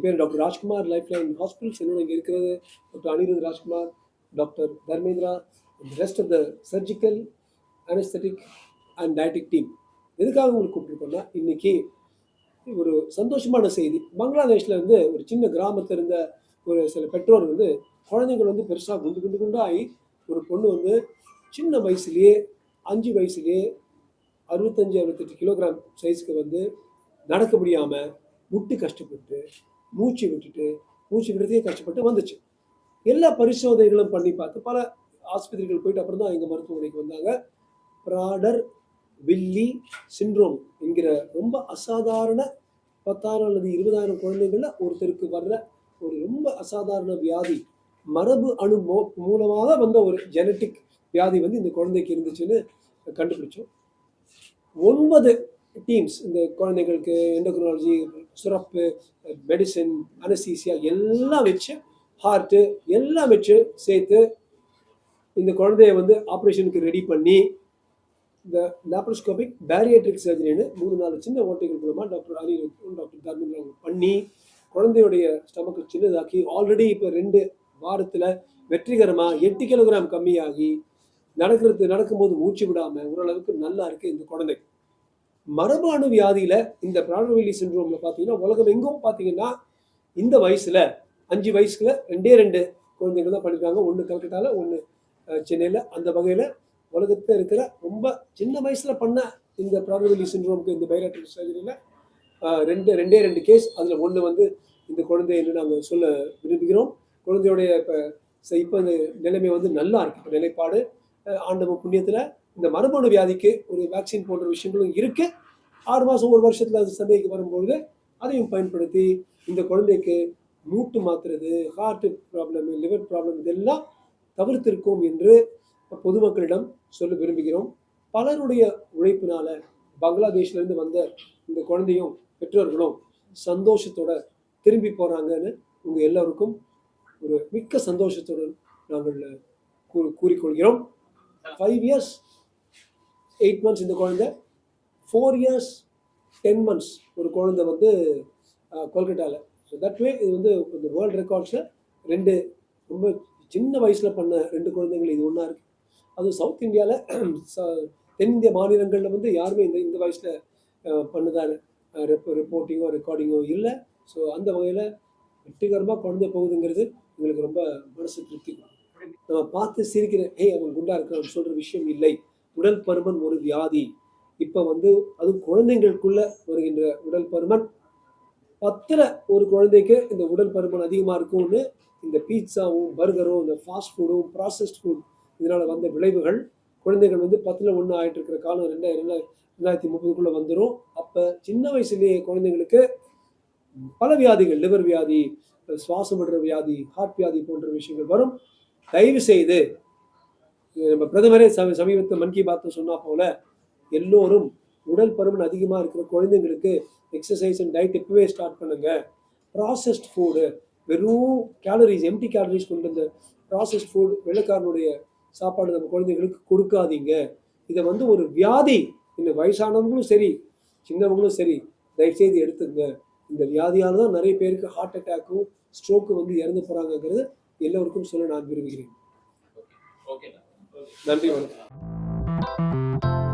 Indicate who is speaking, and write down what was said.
Speaker 1: பேர் doctor Rajkumar life line hospitals. என்னோட இங்கே இருக்கிறது doctor Anirudh Rajkumar, doctor Dharmendra, rest of the surgical anaesthetic and dietetic team. எதுக்காக உங்களுக்கு கூப்பிட்டுருக்கோம்னா, இன்னைக்கு ஒரு சந்தோஷமான செய்தி. பங்களாதேஷில் வந்து ஒரு சின்ன கிராமத்தில் இருந்த ஒரு சில பெற்றோர் வந்து குழந்தைங்கள் வந்து பெருசாக குண்டு குண்டு குண்டாகி, ஒரு பொண்ணு வந்து சின்ன வயசுலேயே 5 வயசுலேயே 65-68 கிலோகிராம் சைஸ்க்கு வந்து நடக்க முடியாமல் முட்டி கஷ்டப்பட்டு மூச்சு விடுறதே கஷ்டப்பட்டு வந்துச்சு. எல்லா பரிசோதனைகளும் பண்ணி பார்த்து பல ஆஸ்பத்திரிகள் போயிட்டு அப்புறம் தான் எங்கள் மருத்துவமனைக்கு வந்தாங்க. ப்ராடர் வில்லி சிண்ட்ரோம் என்கிற ரொம்ப அசாதாரண 10,000 அல்லது 20,000 குழந்தைகளில் ஒருத்தருக்கு வர்ற ஒரு ரொம்ப அசாதாரண வியாதி, மரபு அணு மூலமாக வந்த ஒரு ஜெனட்டிக் வியாதி வந்து இந்த குழந்தைக்கு இருந்துச்சுன்னு கண்டுபிடிச்சோம். 9 டீம்ஸ் இந்த குழந்தைங்களுக்கு எண்டோக்ரினாலஜி, சுரப்பு, மெடிசின், அனஸ்தீசியா எல்லாம் வச்சு, ஹார்ட்டு எல்லாம் வச்சு சேர்த்து இந்த குழந்தைய வந்து ஆப்ரேஷனுக்கு ரெடி பண்ணி இந்த லாப்ரோஸ்கோபிக் பேரியாட்ரிக் சர்ஜரின்னு 3-4 சின்ன ஓட்டைகள் மூலமாக டாக்டர் அனிருத், டாக்டர் தர்மேந்திரா பண்ணி குழந்தையுடைய ஸ்டமக்கு சின்னதாக்கி ஆல்ரெடி இப்போ 2 வாரத்தில் வெற்றிகரமாக 8 கிலோகிராம் கம்மியாகி நடக்கும்போது மூச்சு விடாமல் ஓரளவுக்கு நல்லா இருக்குது இந்த குழந்தை. மரபணு வியாதியில் இந்த ப்ராடர்-வில்லி சிண்ட்ரோமில் பார்த்தீங்கன்னா உலகம் எங்கும் பார்த்தீங்கன்னா இந்த வயசில் 5 வயசுல 2 குழந்தைகள் தான் பண்ணியிருக்காங்க. 1 கல்கட்டாவில், 1 சென்னையில். அந்த வகையில் உலகத்தில் இருக்கிற ரொம்ப சின்ன வயசில் பண்ண இந்த ப்ராடர்-வில்லி சிண்ட்ரோமுக்கு இந்த பைராட்ரிக் சர்ஜரியில் 2 கேஸ். அதில் 1 வந்து இந்த குழந்தை என்று நாங்கள் சொல்ல விரும்புகிறோம். குழந்தையுடைய இப்போ இந்த நிலைமை வந்து நல்லா இருக்கு. இப்போ நிலைப்பாடு ஆண்டவன் புண்ணியத்தில் இந்த மரபணு வியாதிக்கு ஒரு வேக்சின் போன்ற விஷயங்களும் இருக்குது. 6 மாதம் 1 வருஷத்தில் அது சந்தைக்கு வரும்பொழுது அதையும் பயன்படுத்தி இந்த குழந்தைக்கு மூட்டு மாற்றுறது, ஹார்ட் ப்ராப்ளம், லிவர் ப்ராப்ளம் இதெல்லாம் தவிர்த்திருக்கோம் என்று பொதுமக்களிடம் சொல்ல விரும்புகிறோம். பலருடைய உழைப்பினால பங்களாதேஷ்லேருந்து வந்த இந்த குழந்தையும் பெற்றோர்களும் சந்தோஷத்தோட திரும்பி போகிறாங்கன்னு உங்கள் எல்லோருக்கும் ஒரு மிக்க சந்தோஷத்துடன் நாங்கள் கூறிக்கொள்கிறோம். 5 years 8 months இந்த குழந்தை, 4 years 10 months ஒரு குழந்தை வந்து கொல்கட்டாவில். ஸோ தட் வே இது வந்து இந்த வேர்ல்டு ரெக்கார்ட்ஸில் 2 ரொம்ப சின்ன வயசில் பண்ண 2 குழந்தைகள் இது ஒன்றா இருக்குது. அதுவும் சவுத் இந்தியாவில் தென்னிந்திய மாநிலங்களில் வந்து யாருமே இந்த வயசில் பண்ணதான ரிப்போர்ட்டிங்கோ ரெக்கார்டிங்கோ இல்லை. ஸோ அந்த வகையில் வெற்றிகரமாக குழந்தை போகுதுங்கிறது எங்களுக்கு ரொம்ப மனசு திருப்தி. நம்ம பார்த்து சிரிக்கிற அவன் குண்டா இருக்கான்னு சொல்கிற விஷயம் இல்லை. உடல் பருமன் ஒரு வியாதி. இப்போ வந்து அது குழந்தைங்களுக்குள்ள வருகின்ற உடல் பருமன் 10ல் ஒரு குழந்தைக்கு இந்த உடல் பருமன் அதிகமாக இருக்கும்னு இந்த பீட்சாவும் பர்கரும் இந்த ஃபாஸ்ட் ஃபுட்டும் ப்ராசஸ்ட் ஃபுட் இதனால் வந்த விளைவுகள் குழந்தைகள் வந்து 10ல் 1 ஆகிட்டு இருக்கிற காலம் 2030க்குள்ளே வந்துடும். அப்போ சின்ன வயசுலேயே குழந்தைங்களுக்கு பல வியாதிகள், லிவர் வியாதி, சுவாசம் விடுற வியாதி, ஹார்ட் வியாதி போன்ற விஷயங்கள் வரும். தயவு செய்து நம்ம பிரதமரே சமீபத்தில் மன் கி பாத் சொன்னா போல எல்லோரும் உடல் பருமன் அதிகமாக இருக்கிற குழந்தைங்களுக்கு எக்ஸசைஸ் அண்ட் டயட் இப்பவே ஸ்டார்ட் பண்ணுங்க. ப்ராசஸ்ட் ஃபுட்டு, வெறும் கேலரிஸ், எம்டி கேலரிஸ் கொண்டு இந்த ப்ராசஸ்ட் ஃபுட், வெள்ளைக்காரனுடைய சாப்பாடு நம்ம குழந்தைங்களுக்கு கொடுக்காதீங்க. இதை வந்து ஒரு வியாதி. இந்த வயசானவங்களும் சரி சின்னவங்களும் சரி தயவுசெய்து எடுத்துங்க. இந்த வியாதியால் தான் நிறைய பேருக்கு ஹார்ட் அட்டாக்கும் ஸ்ட்ரோக்கு வந்து இறந்து போகிறாங்கங்கிறது எல்லோருக்கும் சொல்ல நான் விரும்புகிறேன். நன்றி, வணக்கம்.